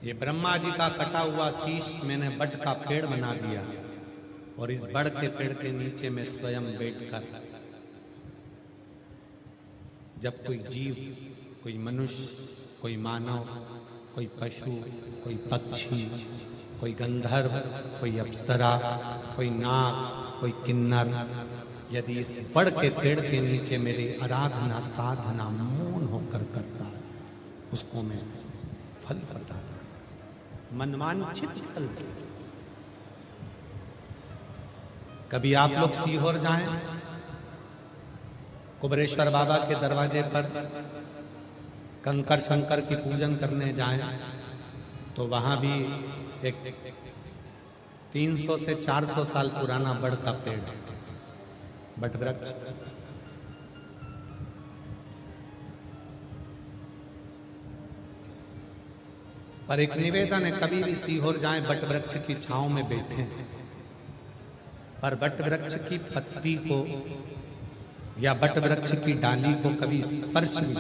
ये ब्रह्मा जी का कटा हुआ शीश मैंने बट का पेड़ बना दिया और इस बड़ के पेड़ के नीचे मैं स्वयं बैठकर जब कोई जीव, कोई मनुष्य, कोई मानव, कोई पशु, कोई पक्षी, कोई गंधर्व, कोई अप्सरा, कोई नाग, कोई किन्नर यदि इस बड़ के पेड़ के नीचे मेरी आराधना साधना मौन होकर करता है, उसको मैं फल प्रदान करता, मनवांछित फल। कभी आप लोग सीहोर जाएं, कुबरेश्वर बाबा के दरवाजे पर कंकर शंकर की पूजन करने जाएं, तो वहां भी एक 300 से 400 साल पुराना बड़ का पेड़ है, बट वृक्ष। पर एक निवेदन है, कभी भी सीहोर जाएं बट वृक्ष की छांव में बैठे, पर बट वृक्ष की पत्ती को या बट वृक्ष की डाली को कभी स्पर्श भी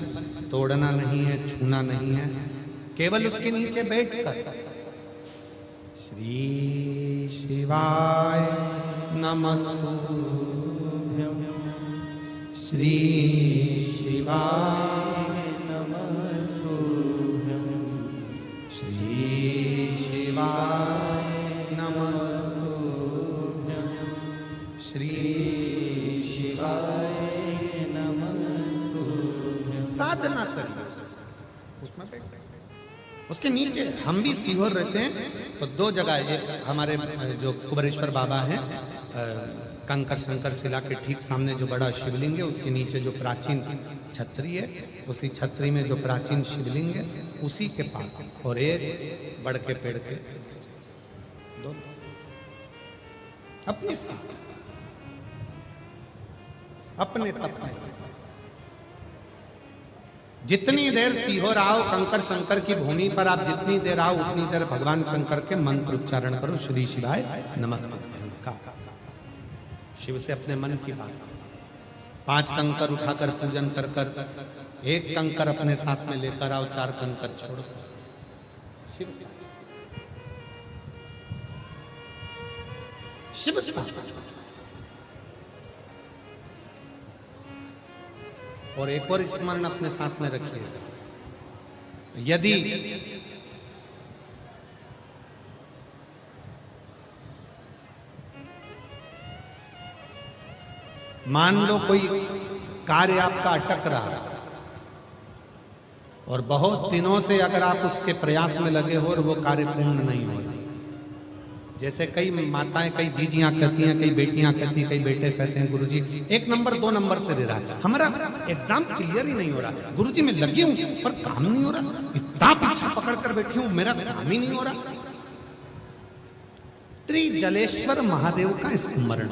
तोड़ना नहीं है, छूना नहीं है, केवल उसके नीचे बैठकर श्री शिवाय नमस्तुभ्यं, श्री शिवाय नमस्तुभ्यं, श्री शिवाय नमस्तुभ्यं, श्री शिवाय नमस्तुभ्यं। साधना करिए उसमें बैठ, उसके नीचे। हम भी सीहोर रहते हैं तो दो जगह, एक हमारे जो कुबरेश्वर बाबा हैं कंकर शंकर शिला के ठीक सामने जो बड़ा शिवलिंग है, उसके नीचे जो प्राचीन छतरी है, उसी छतरी में जो प्राचीन शिवलिंग है उसी के पास, और एक बड़ के पेड़ के दो अपने साथ अपने तप में। जितनी देर सीहोर आओ कंकर शंकर की भूमि पर, आप जितनी देर आओ उतनी देर भगवान शंकर के मंत्र उच्चारण करो, श्री शिवाय नमस्तुभ्यं का। शिव से अपने मन की बात, 5 कंकर उठाकर पूजन कर कर, एक कंकर अपने साथ में लेकर आओ, 4 कंकर छोड़ शिव से, शिव से। और एक और स्मरण अपने साथ में रखिएगा, यदि मान लो कोई कार्य आपका अटक रहा है और बहुत दिनों से अगर आप उसके प्रयास में लगे हो और वो कार्य पूर्ण नहीं हो रहा, जैसे कई माताएं, कई जीजियां कहती हैं, कई बेटियां कहती हैं, कई बेटे कहते हैं, गुरुजी 1 नंबर 2 नंबर से दे रहा है, हमारा एग्जाम क्लियर ही नहीं हो रहा, गुरुजी मैं लगी हूं पर काम नहीं हो रहा, इतना पीछा पकड़ कर बैठी हूं मेरा काम ही नहीं हो रहा। त्रिजलेश्वर महादेव का स्मरण,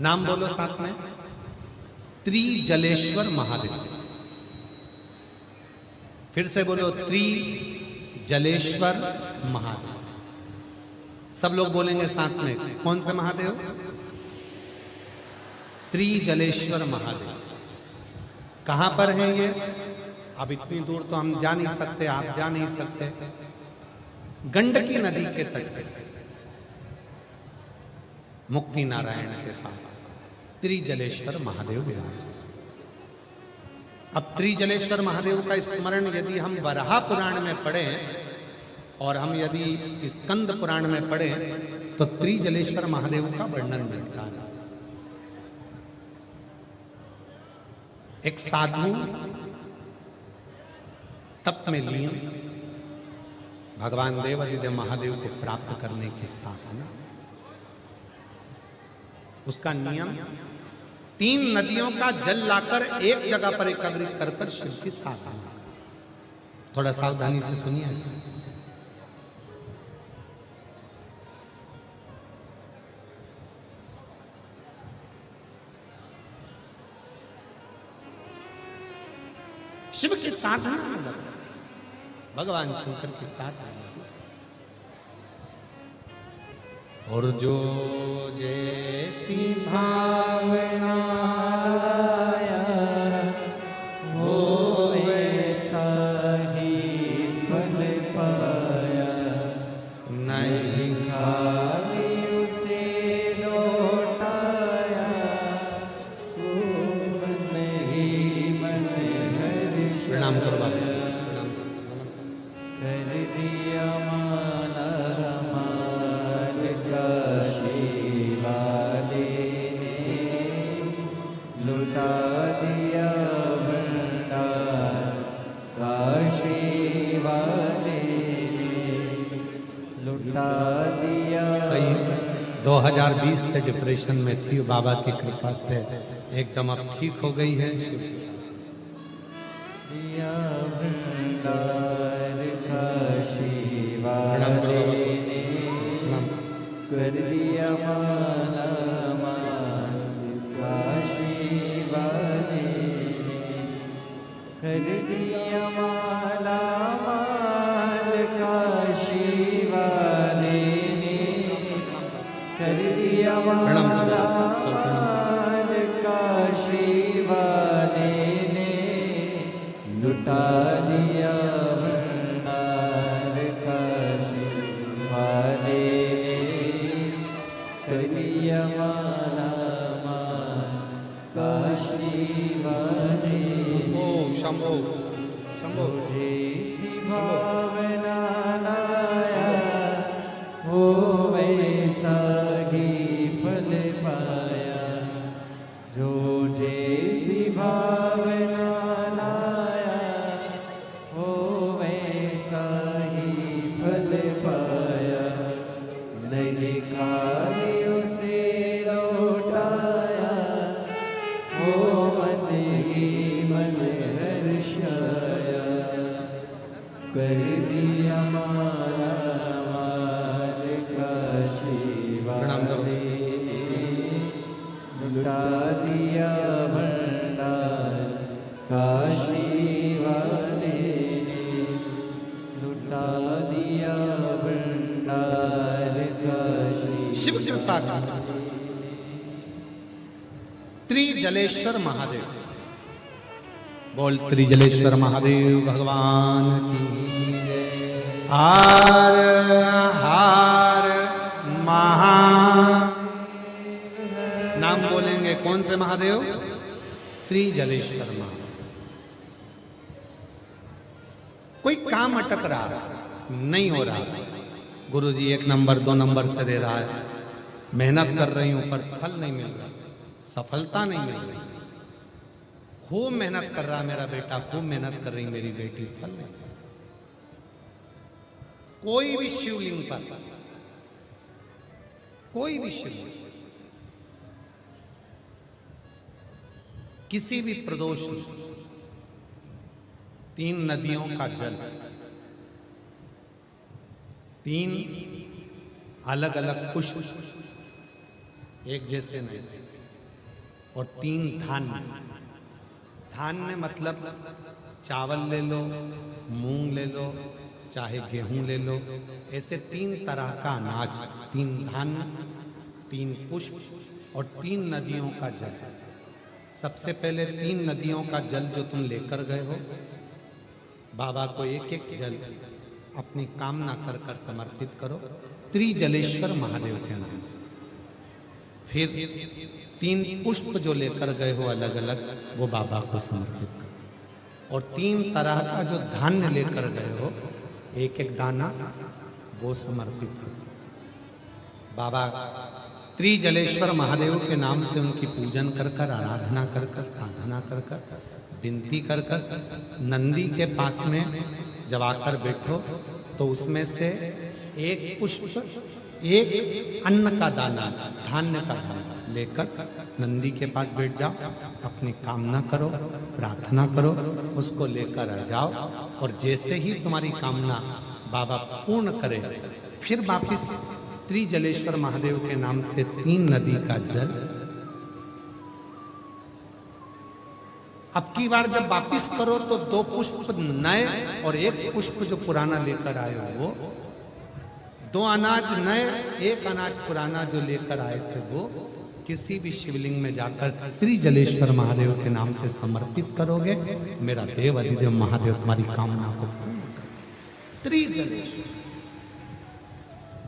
नाम बोलो साथ में, त्रिजलेश्वर महादेव। फिर से बोलो, त्रिजलेश्वर महादेव। सब लोग बोलेंगे साथ में, कौन से महादेव? त्रिजलेश्वर महादेव। कहां पर है ये? अब इतनी दूर तो हम जा नहीं सकते, आप जा नहीं सकते। गंडकी नदी के तट पे, मुक्ति नारायण के पास त्रिजलेश्वर महादेव विराज। अब त्रिजलेश्वर महादेव का स्मरण यदि हम वराह पुराण में पढ़ें और हम यदि स्कंद पुराण में पढ़ें तो त्रिजलेश्वर महादेव का वर्णन मिलता है। एक साधु तप में लीन भगवान देवादिदेव महादेव को प्राप्त करने की साधना, उसका नियम 3 नदियों का जल लाकर एक जगह पर एकत्रित कर शिव की साधना। थोड़ा सावधानी से सुनिए। शिव की साधना में लगा, भगवान शंकर की साधना में, और जो जैसी भावना वो वैसा ही फल कर दिया माला माल काशी वाले ने, लुटा दिया भंडार काशी वाले ने, लुटा दिया। 2020 से डिप्रेशन में थी, बाबा की कृपा से एकदम अब ठीक हो गई है। दिया भंडार काशी वाले ने, कर दिया माला माल काशी वाले ने, कर दिया माला माल काशी वाले ने, कर दिया माला माल काशी वाले ने, लुटा दिया भंडार काशी वाले ने, कर दिया माला माल काशी वाले ने। शंभो शंभो जैसी भावना लाया वो वैसा ही फल पाया, जो जैसी भावना लाया वो वैसा ही फल पाया, नहीं खाली उसे लौटाया वो मन ही मन हर्षाया, कर दिया माला माल काशी वाले ने, लुटा दिया भंडार काशी वाले ने, लुटा दिया भंडार काशी। शिव कृपा का त्रिजलेश्वर महादेव, बोल त्रिजलेश्वर महादेव भगवान की। हार हार महा, नाम बोलेंगे कौन से महादेव? त्रिजलेश्वर महादेव। कोई काम अटक रहा नहीं हो रहा, गुरुजी 1 नंबर 2 नंबर से दे रहा है, मेहनत कर रही हूं पर फल नहीं मिल रहा, सफलता नहीं मिल रही। खूब मेहनत कर रहा मेरा बेटा, खूब मेहनत कर रही मेरी बेटी, फल नहीं। कोई भी शिवलिंग पर, कोई भी शिवलिंग, किसी भी प्रदोष में 3 नदियों का जल, 3 अलग अलग पुष्प, एक जैसे नहीं, और 3 धान्य। धान्य मतलब चावल ले लो, मूंग ले लो, चाहे गेहूं ले लो, ऐसे 3 तरह का अनाज, 3 धान्य, 3 पुष्प और 3 नदियों का जल। सबसे पहले 3 नदियों का जल जो तुम लेकर गए हो, बाबा को एक एक जल अपनी कामना कर कर समर्पित करो त्रिजलेश्वर महादेव के नाम से। फिर 3 पुष्प जो लेकर गए हो अलग अलग, वो बाबा को समर्पित करो। और 3 तरह का जो धान्य लेकर गए हो, एक एक दाना, वो समर्पित करो। बाबा त्रिजलेश्वर महादेव के नाम से उनकी पूजन कर कर, आराधना कर कर, साधना कर कर, विनती कर कर, नंदी के पास में जब आकर बैठो तो उसमें से एक पुष्प, एक अन्न का दाना, धान्य का दाना लेकर नंदी के पास बैठ जाओ, अपनी कामना करो, प्रार्थना करो, उसको लेकर आ जाओ। और जैसे ही तुम्हारी कामना बाबा पूर्ण करे, फिर वापिस त्रिजलेश्वर महादेव के नाम से 3 नदी का जल। अब की बार जब वापिस करो तो 2 पुष्प नए और 1 पुष्प जो पुराना लेकर आए हो वो, 2 अनाज नए, 1 अनाज पुराना जो लेकर आए थे वो किसी भी शिवलिंग में जाकर त्रिजलेश्वर महादेव के नाम से समर्पित करोगे, मेरा देव अधिदेव महादेव तुम्हारी कामना को पूर्ण करेंगे। त्रिजलेश्वर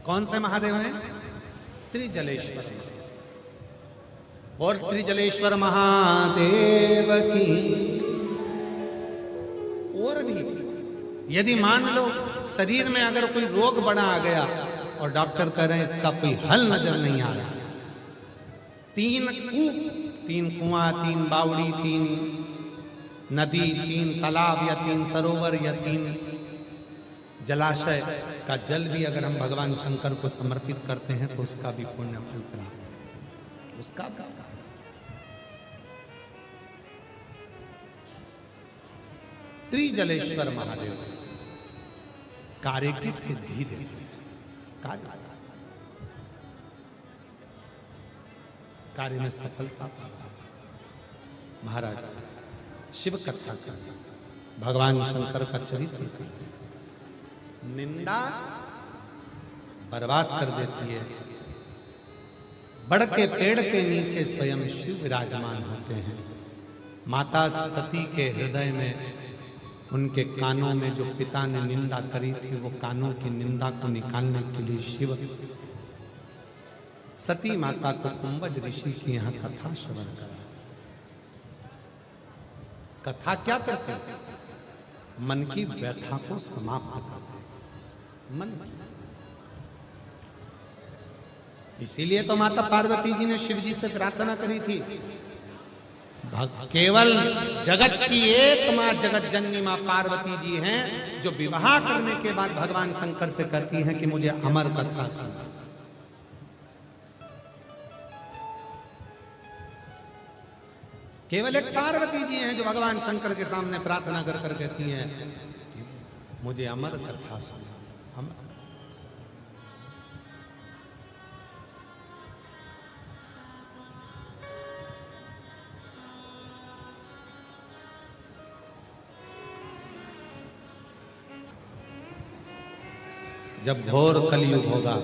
कौन से महादेव हैं? त्रिजलेश्वर। और त्रिजलेश्वर महादेव की और भी यदि मान लो शरीर में अगर कोई रोग बड़ा आ गया और डॉक्टर कह रहे हैं इसका कोई हल नजर नहीं आ रहा, तीन कुआं, 3 बावड़ी, 3 नदी, 3 तालाब या 3 सरोवर या 3 जलाशय का जल भी अगर हम भगवान शंकर को समर्पित करते हैं तो उसका भी पुण्य फल प्राप्त, उसका भी। त्रिजलेश्वर महादेव कार्य की सिद्धि देते हैं, कार्य में सफलता। महाराज शिव कथा का भगवान शंकर का चरित्र निंदा बर्बाद कर देती है। बड़ के पेड़ के नीचे स्वयं शिव विराजमान होते हैं। माता सती के हृदय में, उनके कानों में जो पिता ने निंदा करी थी, वो कानों की निंदा को निकालने के लिए शिव सती माता को कुंभज ऋषि की यहाँ कथा श्रवण करा। कथा क्या करते हैं? मन की व्यथा को समाप्त करते हैं, मन की। इसीलिए तो माता पार्वती जी ने शिव जी से प्रार्थना करी थी, केवल जगत की एक मां जगत जननी मां पार्वती जी हैं जो विवाह करने के बाद भगवान शंकर से कहती हैं कि मुझे अमर कथा सुना। केवल एक पार्वती जी हैं जो भगवान शंकर के सामने प्रार्थना कर कर कहती हैं कि मुझे अमर कथा सुना, अमर। जब घोर कलयुग होगा,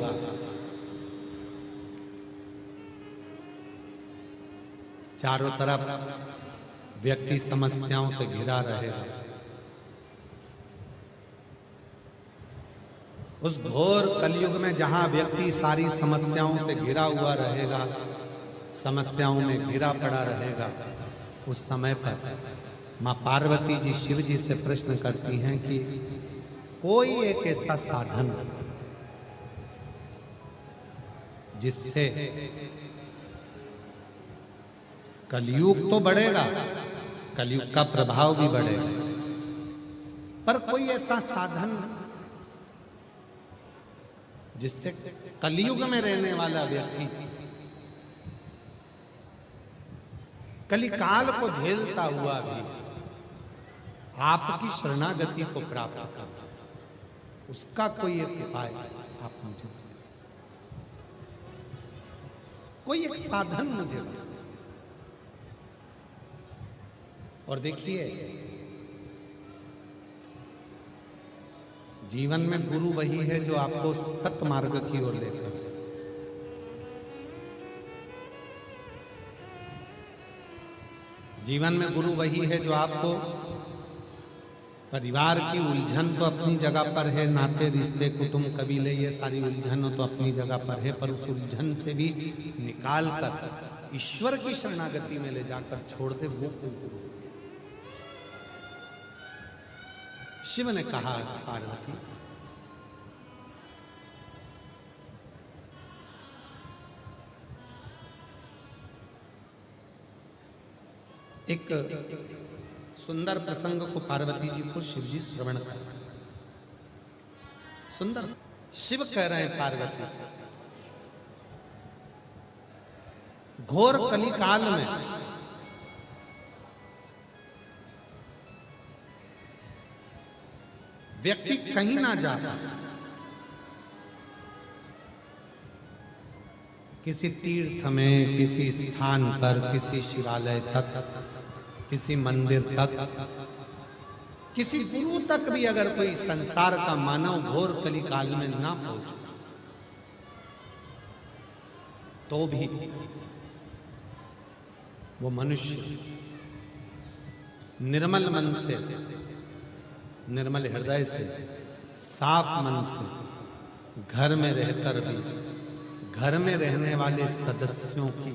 चारों तरफ व्यक्ति समस्याओं से घिरा रहेगा, उस घोर कलयुग में जहां व्यक्ति सारी समस्याओं से घिरा हुआ रहेगा, समस्याओं में घिरा पड़ा रहेगा, उस समय पर मां पार्वती जी शिव जी से प्रश्न करती हैं कि कोई एक ऐसा साधन जिससे कलयुग तो बढ़ेगा, कलयुग का प्रभाव भी बढ़ेगा, पर कोई ऐसा साधन जिससे कलयुग में रहने वाला व्यक्ति कलिकाल को झेलता हुआ भी आपकी शरणागति को प्राप्त कर, उसका कोई एक उपाय आप मुझे बताइए, कोई एक साधन मुझे बताइए। और देखिए, जीवन में गुरु वही है जो आपको सत मार्ग की ओर लेकर जाए। जीवन में गुरु वही है जो आपको, परिवार की उलझन तो अपनी जगह पर है, नाते रिश्ते कुटुंब कबीले ये सारी उलझन तो अपनी जगह पर है, पर उस उलझन से भी निकाल कर ईश्वर की शरणागति में ले जाकर छोड़ दे, वो कोई गुरु। शिव ने कहा पार्वती, एक सुंदर प्रसंग को पार्वती जी को शिव जी श्रवण कर, सुंदर। शिव कह रहे हैं पार्वती, घोर कलिकाल में व्यक्ति कहीं ना जाता, किसी तीर्थ में, किसी स्थान पर, किसी शिवालय तक, किसी मंदिर तक, किसी गुरु तक भी अगर कोई संसार का मानव घोर कलिकाल में ना पहुंचे तो भी वो मनुष्य निर्मल मन से, निर्मल हृदय से, साफ मन से घर में रहकर भी घर में रहने वाले सदस्यों की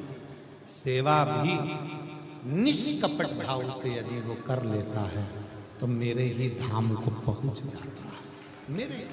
सेवा भी निष्कपट भाव से यदि वो कर लेता है तो मेरे ही धाम को पहुंच जाता है। मेरे